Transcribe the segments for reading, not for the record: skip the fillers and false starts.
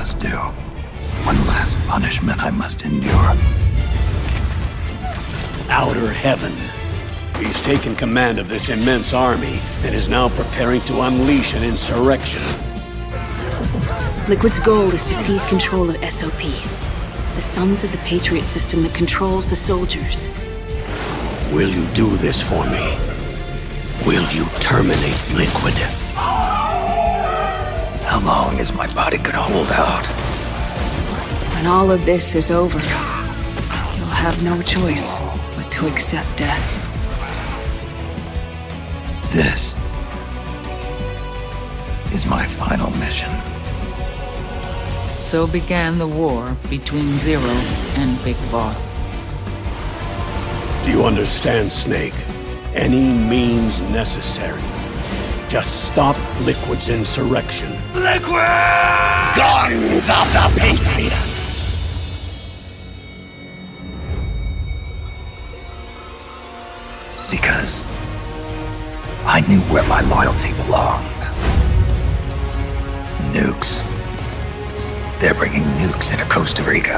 must do. One last punishment I must endure. Outer heaven. He's taken command of this immense army and is now preparing to unleash an insurrection. Liquid's goal is to seize control of SOP, the sons of the Patriot system that controls the soldiers. Will you do this for me? Will you terminate Liquid? How long is my body gonna hold out? When all of this is over, you'll have no choice but to accept death. This is my final mission. So began the war between Zero and Big Boss. Do you understand, Snake? Any means necessary. Just stop Liquid's insurrection. Liquid! Guns of the Patriots! Because I knew where my loyalty belonged. Nukes. They're bringing nukes into Costa Rica.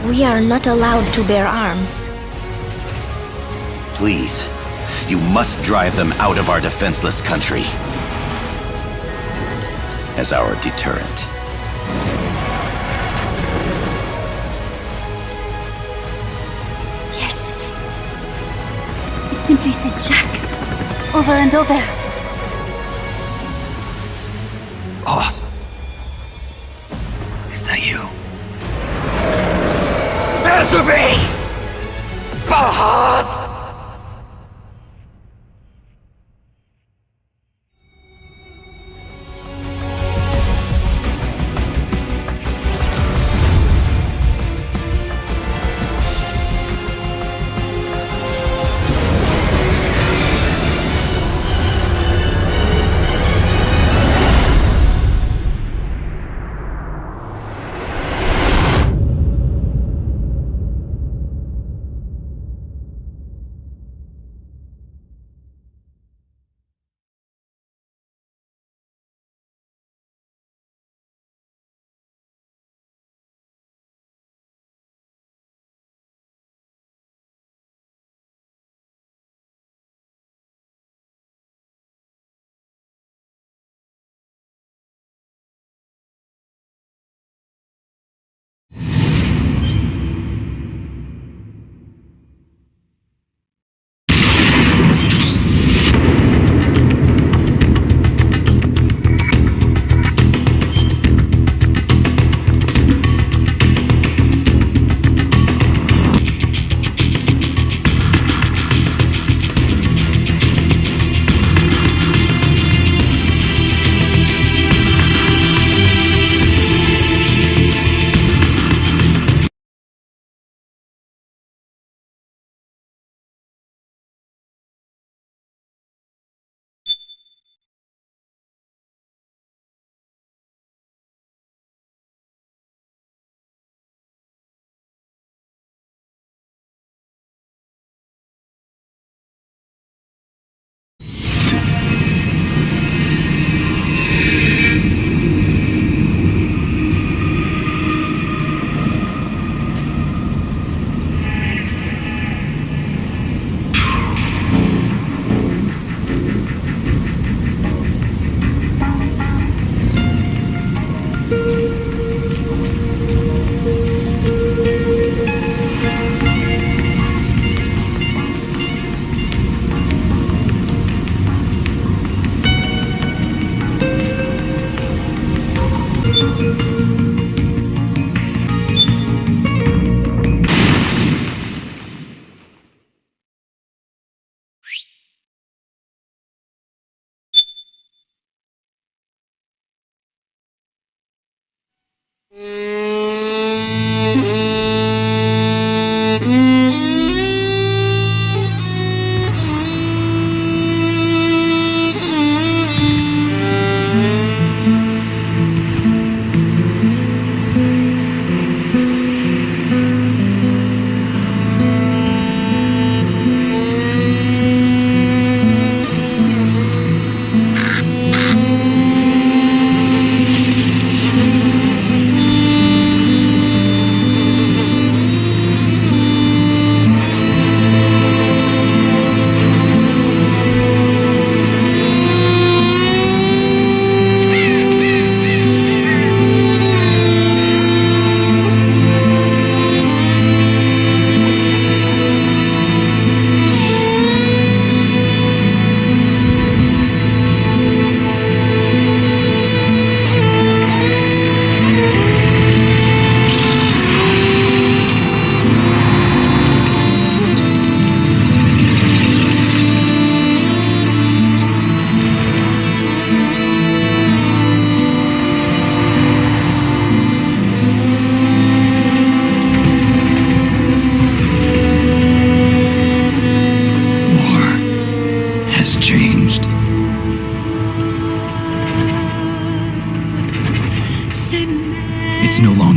We are not allowed to bear arms. Please, you must drive them out of our defenseless country. As our deterrent. Yes. It simply said Jack. Over and over. Boss. Is that you? Answer me! Boss!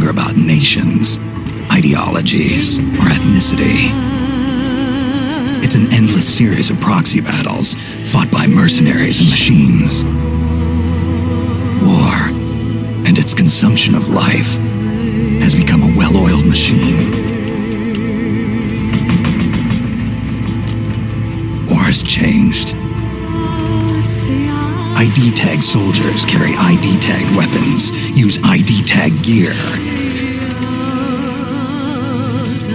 longer about nations, ideologies, or ethnicity. It's an endless series of proxy battles fought by mercenaries and machines. War and its consumption of life has become a well-oiled machine. War has changed. ID tag soldiers carry ID tagged weapons, use ID tag gear.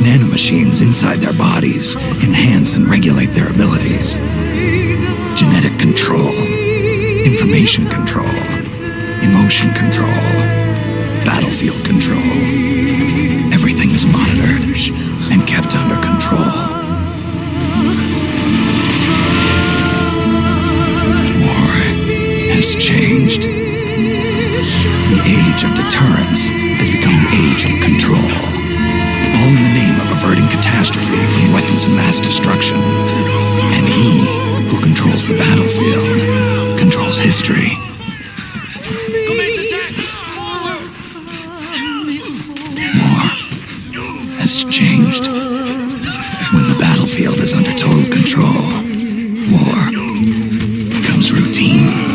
Nanomachines inside their bodies enhance and regulate their abilities. Genetic control, information control, emotion control, battlefield control. Everything is monitored and kept under control. War has changed. The age of deterrence has become the age of control. All in the name of averting catastrophe from weapons of mass destruction. And he who controls the battlefield controls history. War has changed. When the battlefield is under total control, war becomes routine.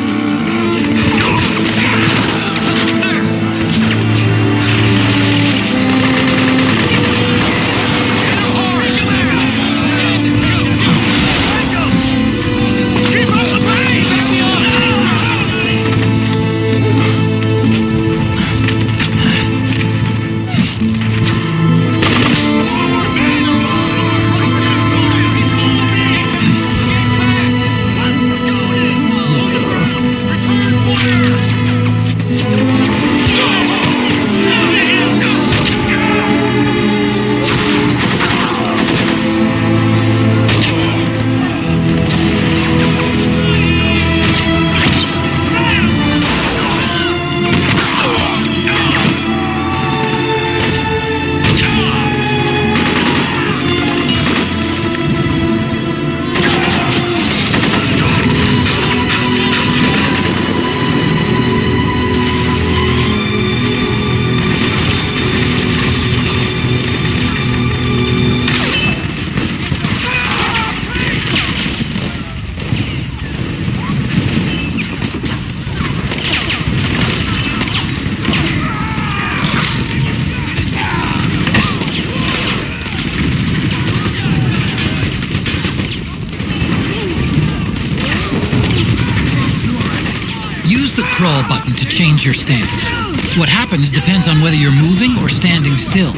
Crawl button to change your stance. What happens depends on whether you're moving or standing still.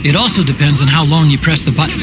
It also depends on how long you press the button.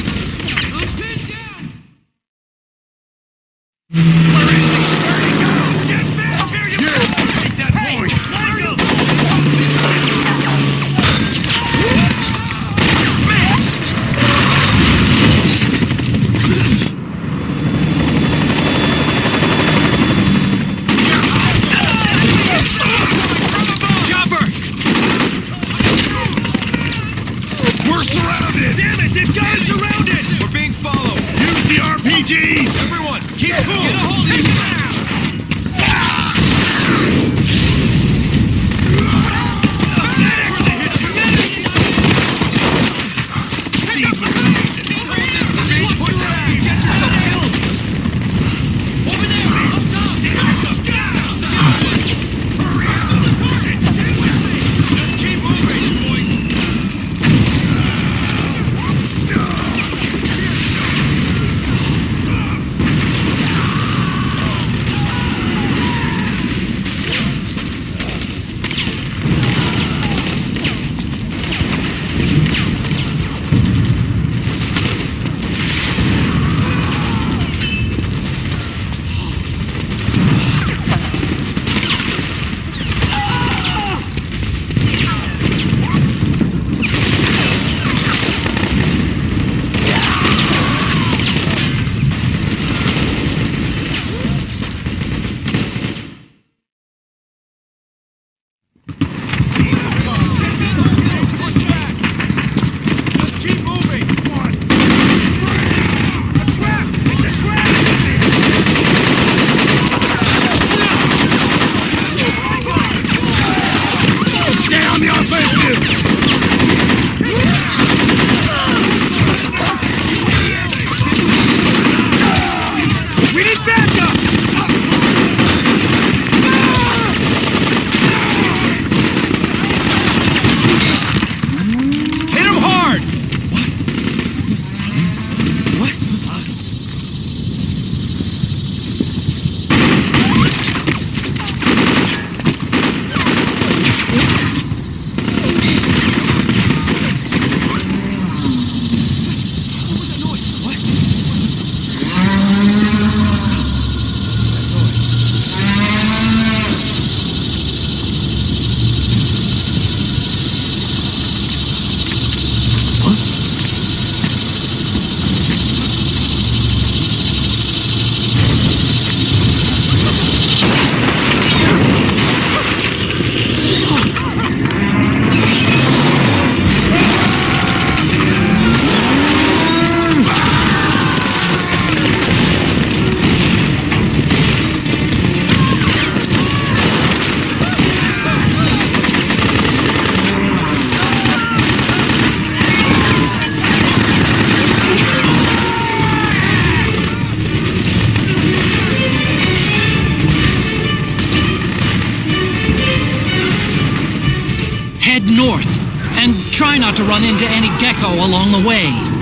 not to run into any gecko along the way.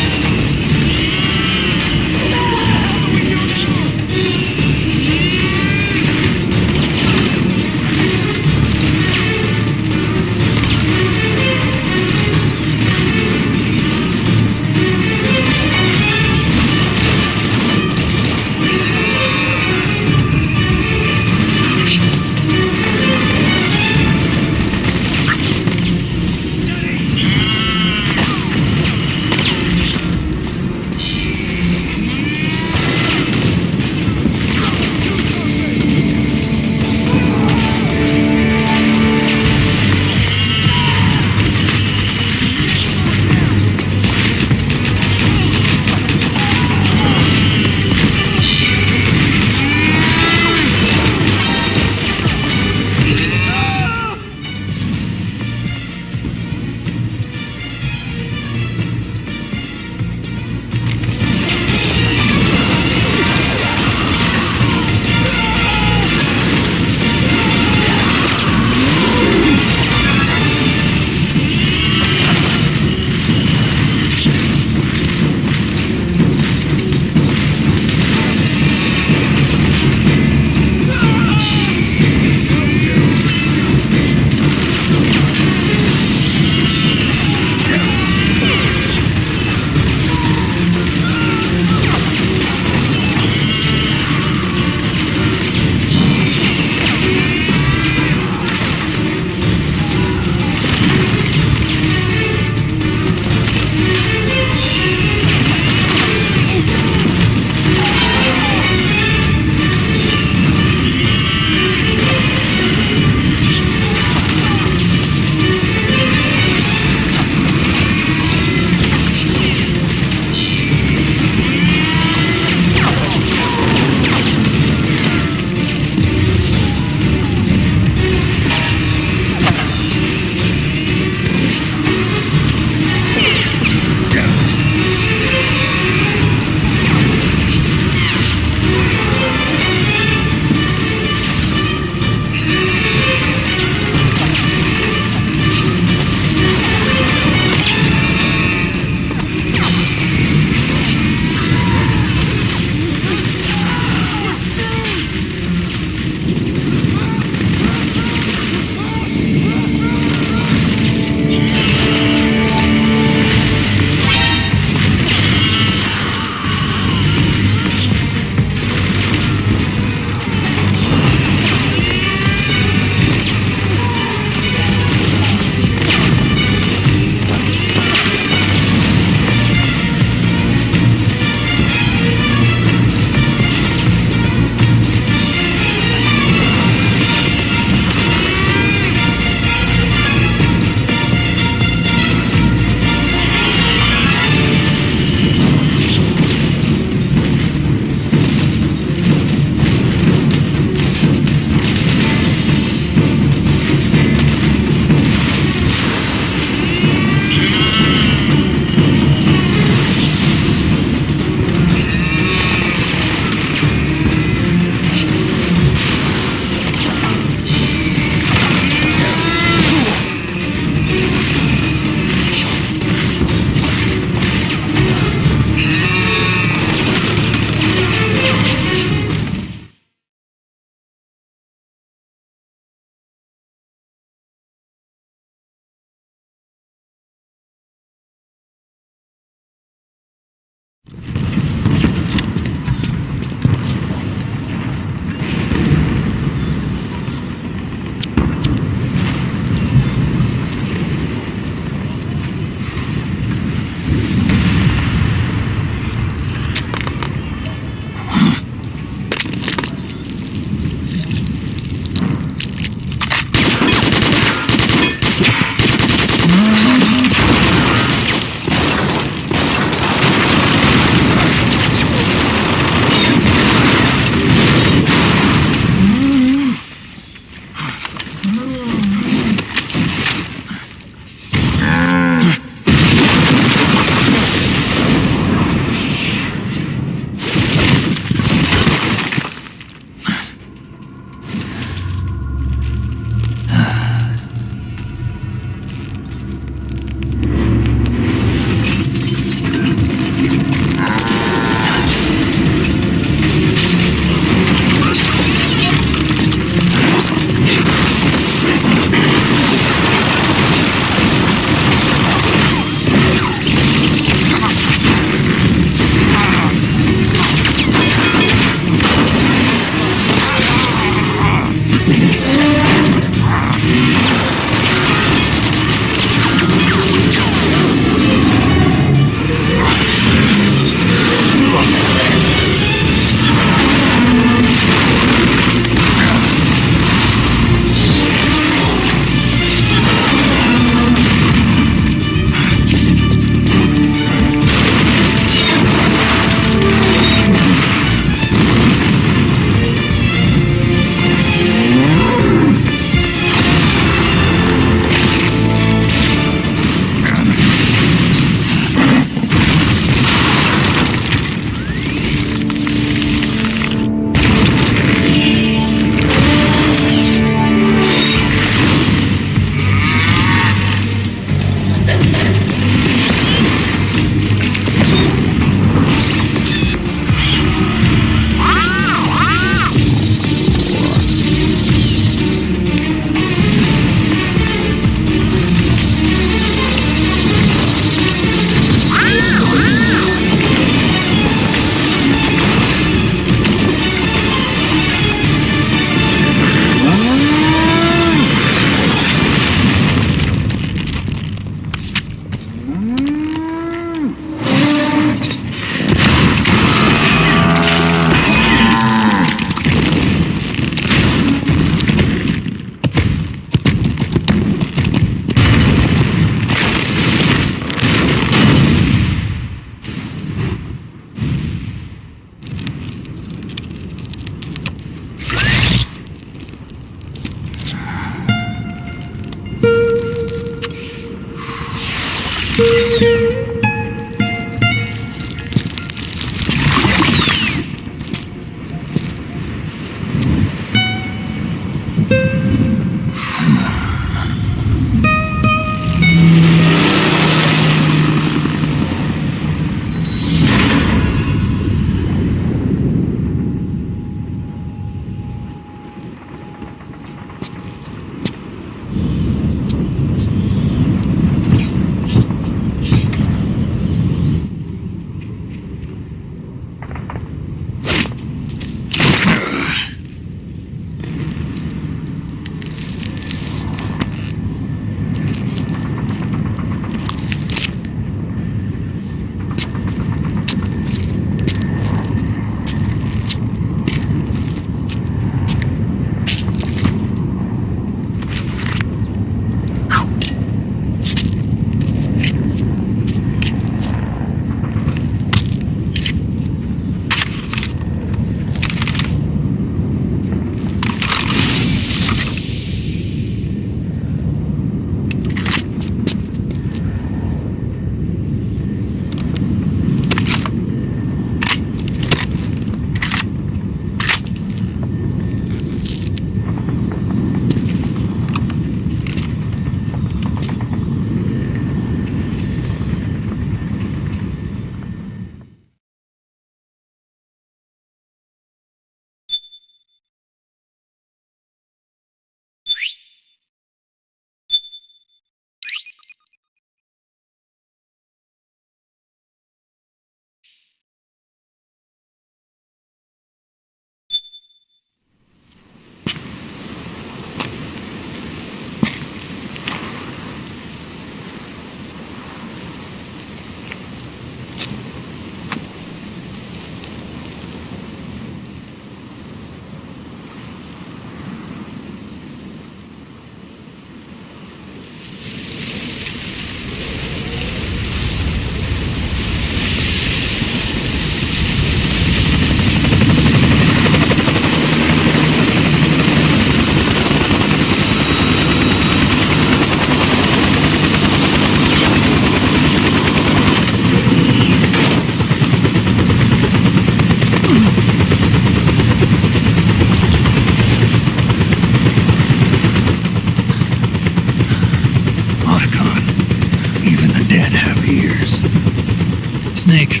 Snake,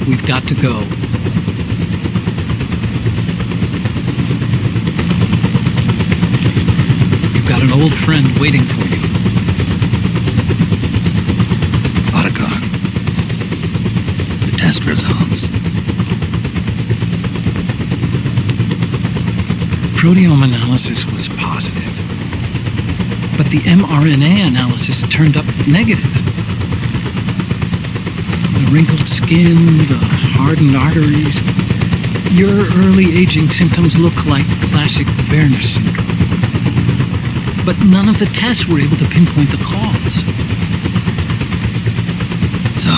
we've got to go. You've got an old friend waiting for you. Otacon. The test results. proteome analysis was positive, but the mRNA analysis turned up negative. The wrinkled skin, the hardened arteries. Your early aging symptoms look like classic Werner syndrome. But none of the tests were able to pinpoint the cause. So,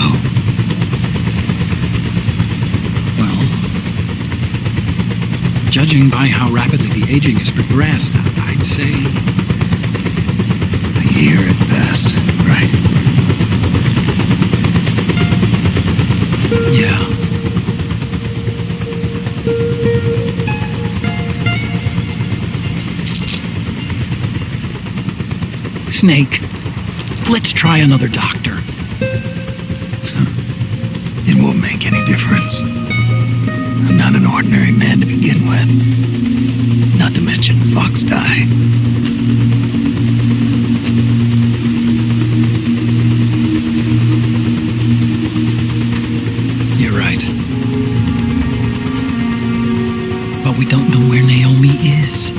Well, judging by how rapidly the aging has progressed, I'd say a year at best, right? yeah. Snake, let's try another doctor. It won't make any difference. I'm not an ordinary man to begin with. Not to mention Fox die. You're right. But we don't know where Naomi is.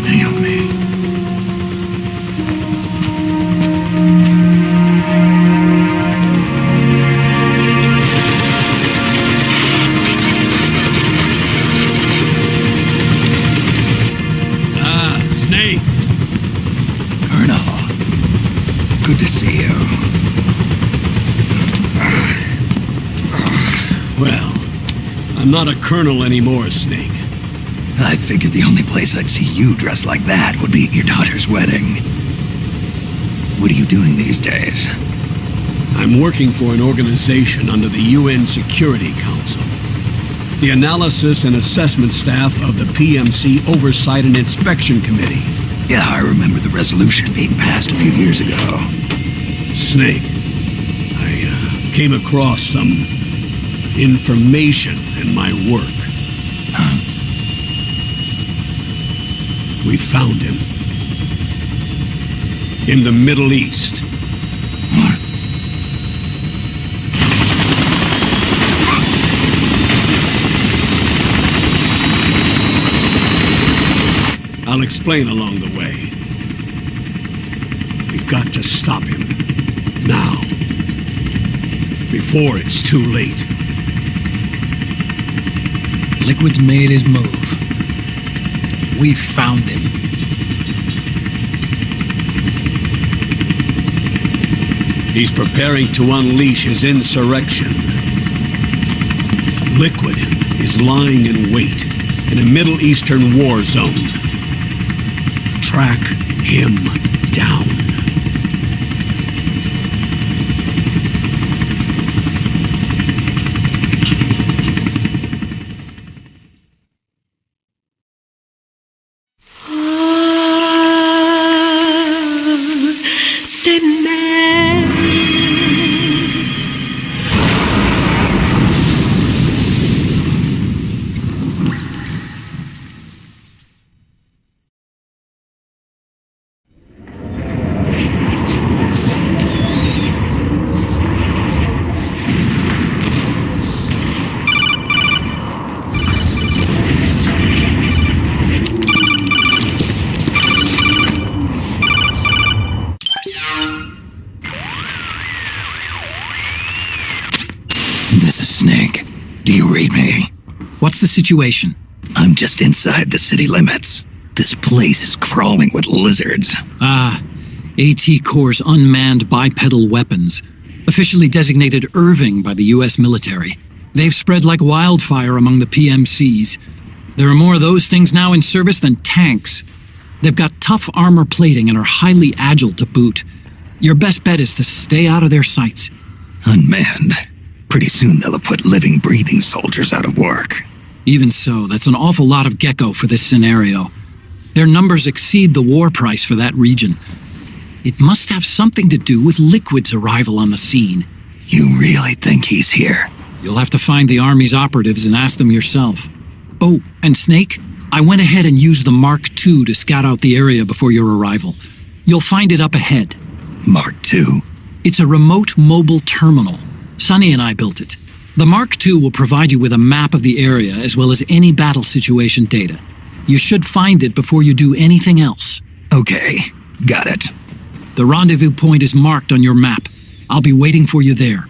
Naomi. Snake! Colonel. Good to see you. Well, I'm not a colonel anymore, Snake. I figured the only place I'd see you dressed like that would be at your daughter's wedding. What are you doing these days? I'm working for an organization under the UN Security Council. The Analysis and Assessment Staff of the PMC Oversight and Inspection Committee. Yeah, I remember the resolution being passed a few years ago. Snake, I came across some information in my work. We found him. In the Middle East. What? I'll explain along the way. We've got to stop him. Now. Before it's too late. Liquid's made his move. We found him. He's preparing to unleash his insurrection. Liquid is lying in wait in a Middle Eastern war zone. Track him down. This is Snake. Do you read me? What's the situation? I'm just inside the city limits. This place is crawling with lizards. AT Corps' unmanned bipedal weapons, officially designated Irving by the U.S. military. They've spread like wildfire among the PMCs. There are more of those things now in service than tanks. They've got tough armor plating and are highly agile to boot. Your best bet is to stay out of their sights. Unmanned. Pretty soon they'll have put living, breathing soldiers out of work. Even so, that's an awful lot of gecko for this scenario. Their numbers exceed the war price for that region. It must have something to do with Liquid's arrival on the scene. You really think he's here? You'll have to find the Army's operatives and ask them yourself. Oh, and Snake, I went ahead and used the Mark II to scout out the area before your arrival. You'll find it up ahead. Mark II? It's a remote mobile terminal. Sonny and I built it. The Mark II will provide you with a map of the area as well as any battle situation data. You should find it before you do anything else. Okay, got it. The rendezvous point is marked on your map. I'll be waiting for you there.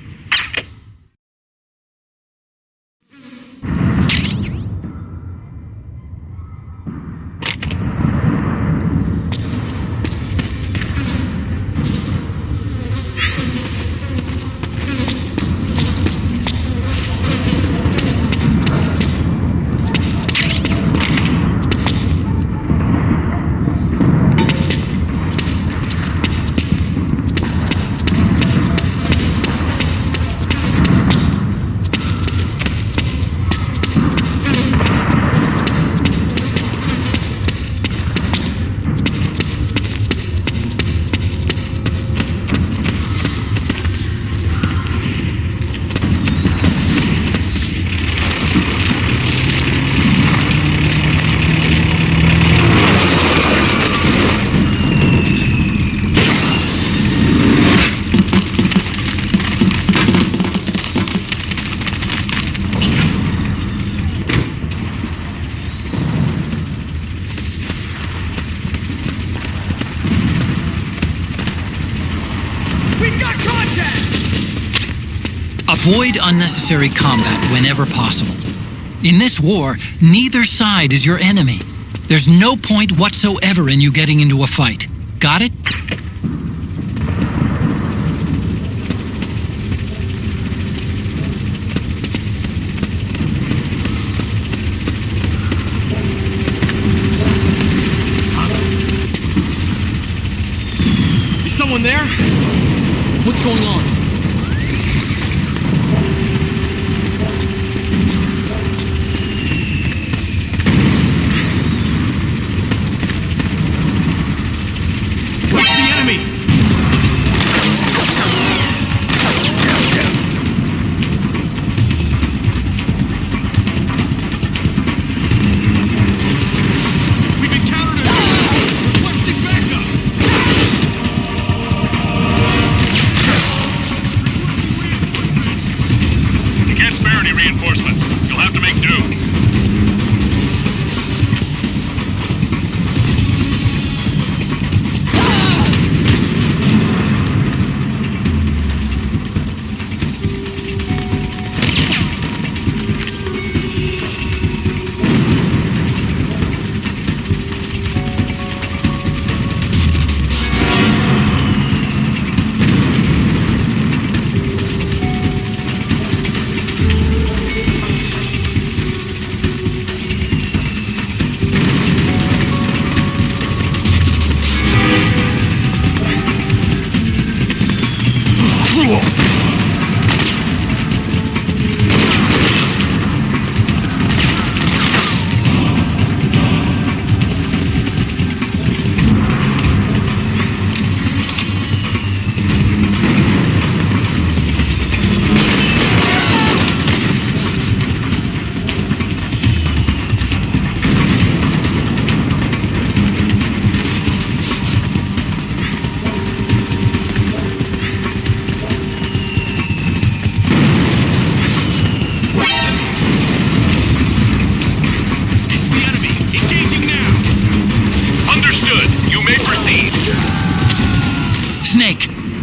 Avoid unnecessary combat whenever possible. In this war, neither side is your enemy. There's no point whatsoever in you getting into a fight. Got it? Is someone there? What's going on?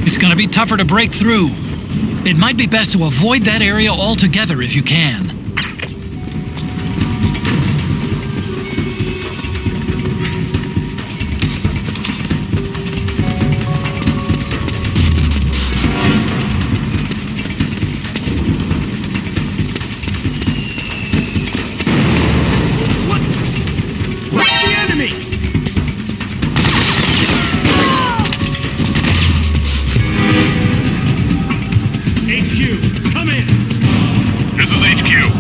It's gonna be tougher to break through. It might be best to avoid that area altogether if you can. This is HQ.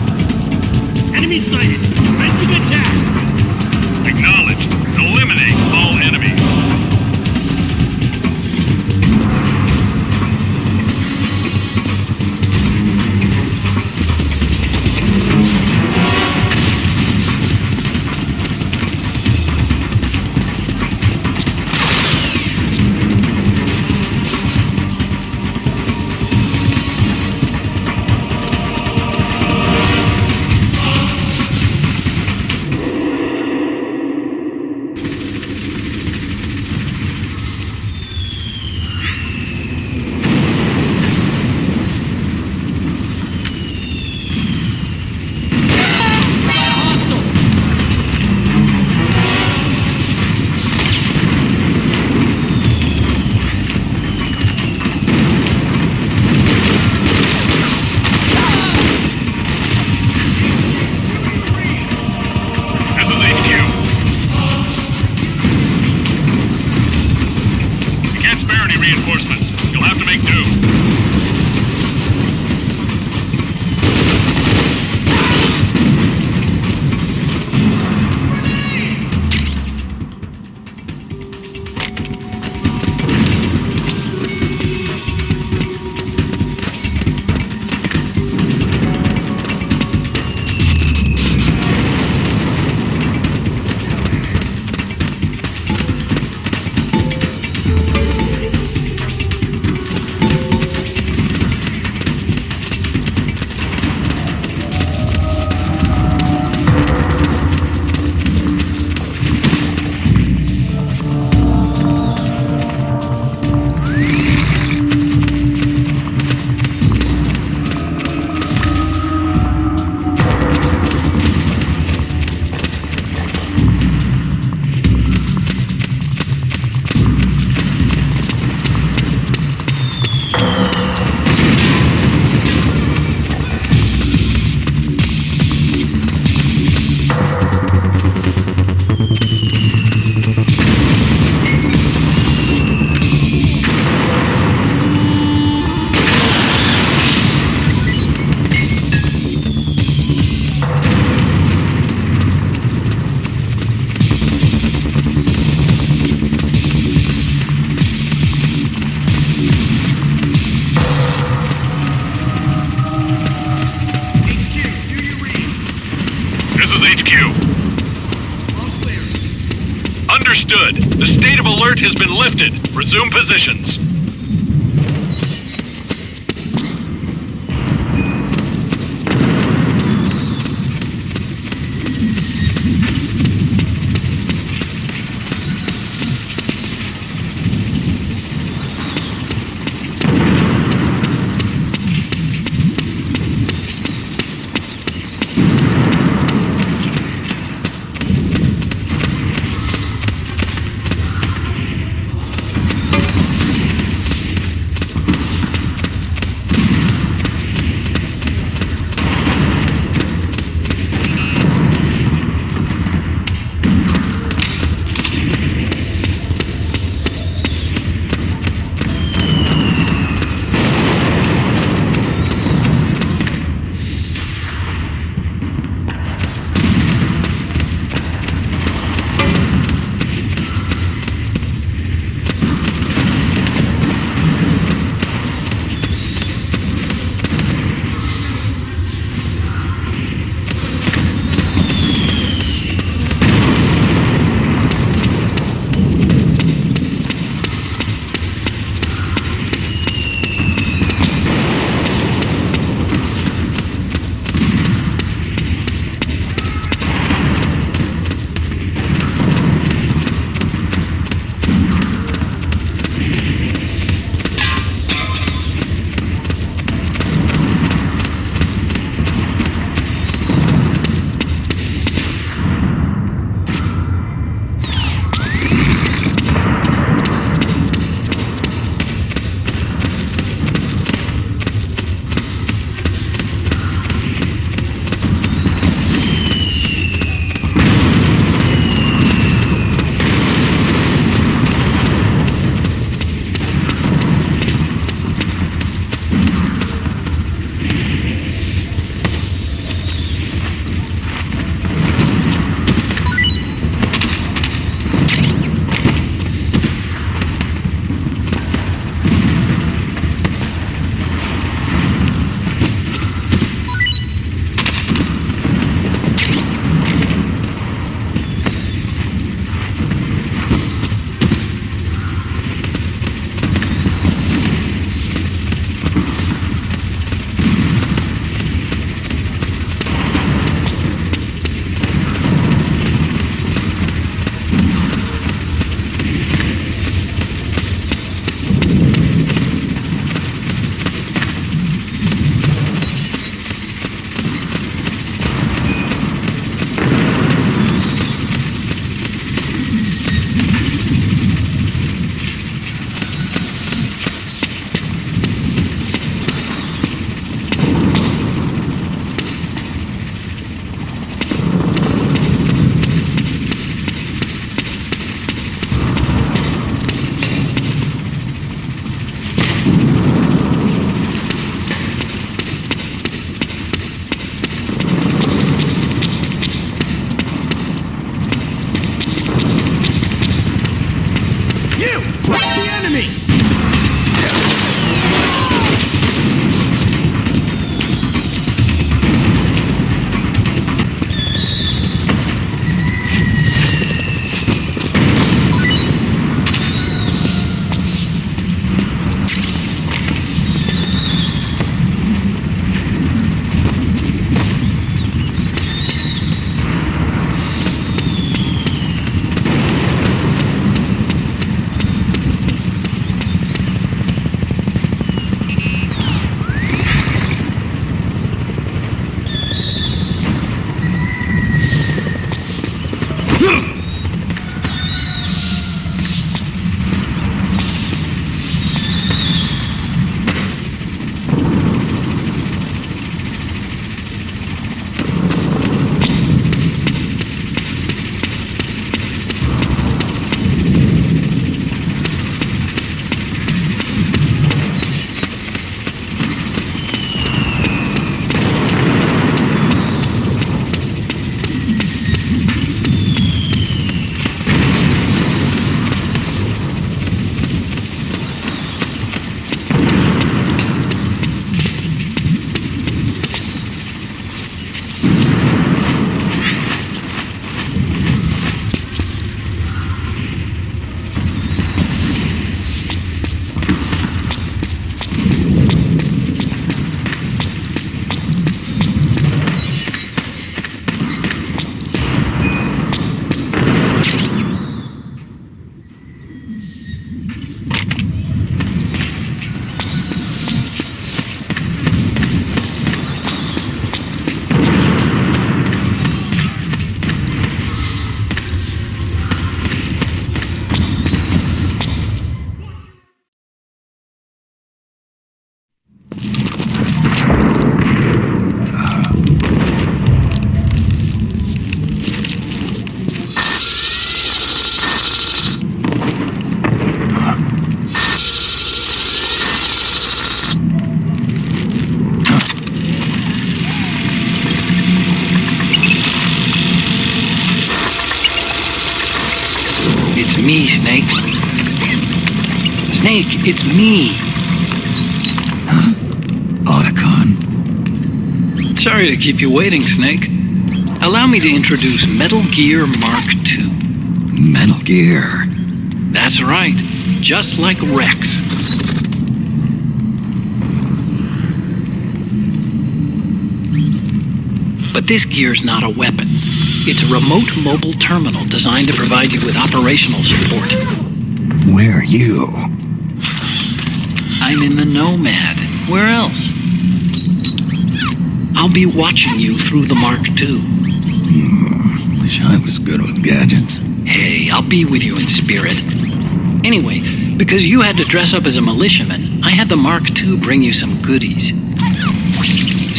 Understood. The state of alert has been lifted. Resume positions. Me, Snake. Snake, it's me. Otacon. Sorry to keep you waiting, Snake. Allow me to introduce Metal Gear Mark II. Metal Gear. That's right, just like Rex. But this gear's not a weapon. It's a remote mobile terminal designed to provide you with operational support. Where are you? I'm in the Nomad. Where else? I'll be watching you through the Mark II. Wish I was good with gadgets. Hey, I'll be with you in spirit. Anyway, because you had to dress up as a militiaman, I had the Mark II bring you some goodies.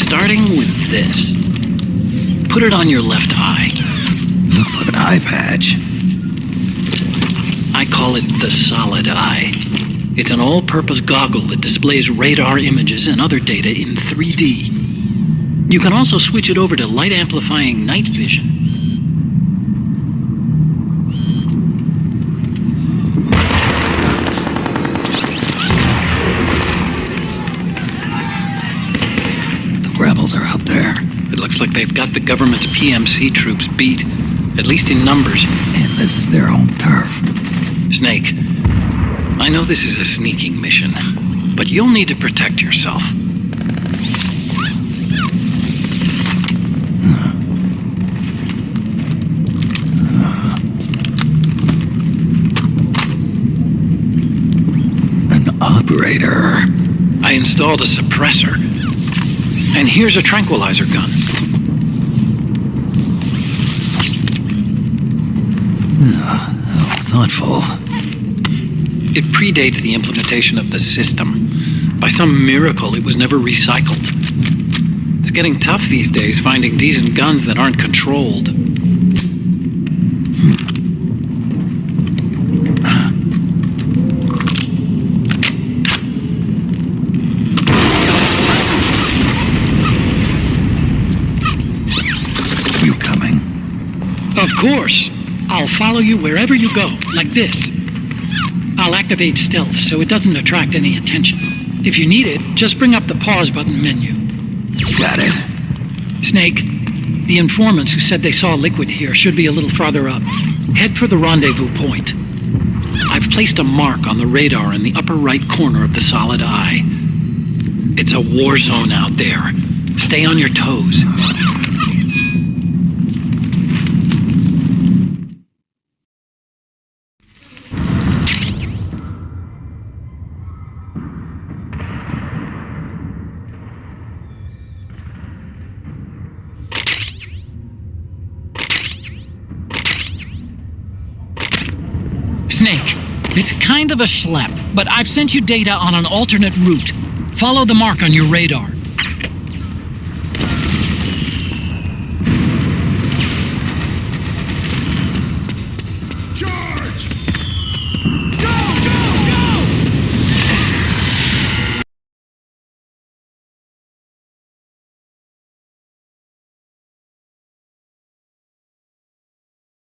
Starting with this. Put it on your left eye. Looks like an eye patch. I call it the Solid Eye. It's an all-purpose goggle that displays radar images and other data in 3D. You can also switch it over to light-amplifying night vision. The rebels are out there. It looks like they've got the government's PMC troops beat, at least in numbers. And this is their own turf. Snake, I know this is a sneaking mission, but you'll need to protect yourself. An operator. I installed a suppressor. And here's a tranquilizer gun. How thoughtful. It predates the implementation of the system. By some miracle, it was never recycled. It's getting tough these days finding decent guns that aren't controlled. You coming? Of course. I'll follow you wherever you go, like this. I'll activate stealth so it doesn't attract any attention. If you need it, just bring up the pause button menu. Got it. Snake, the informants who said they saw liquid here should be a little farther up. Head for the rendezvous point. I've placed a mark on the radar in the upper right corner of the Solid Eye. It's a war zone out there. Stay on your toes. Snake, it's kind of a schlep, but I've sent you data on an alternate route. Follow the mark on your radar.